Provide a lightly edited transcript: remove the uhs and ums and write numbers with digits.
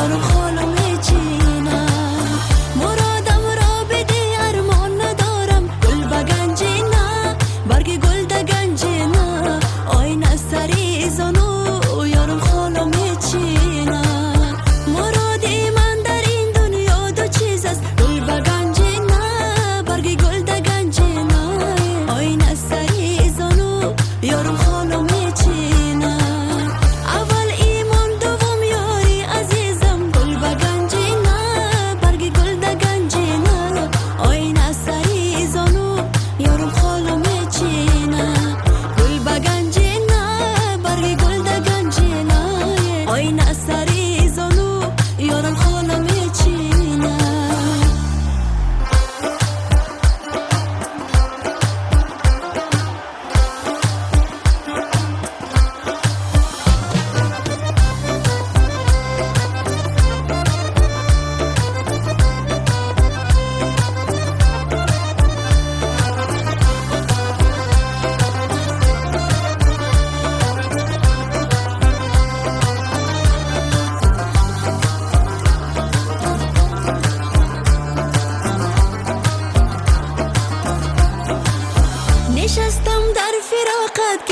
یارم خالم چینه مرادم را بده ارمان ندارم گل بگنجی نه برگ گل دگنجی نه آینه سری زنو یارم خالم چینه مرادی من در این دنیا دو چیز است گل بگنجی نه برگ گل دگنجی نه آینه سری زنو یارم خالم چینه اول ایمان دوم یاری عزیزم گل بگنجی نه برگ گل دگنجی نه آینه سری زنو یارم خالم چینه گل بگنجی نه برگ گل دگنجی نه آینه سری زنو یارم خالم چینه نشستم در فراقت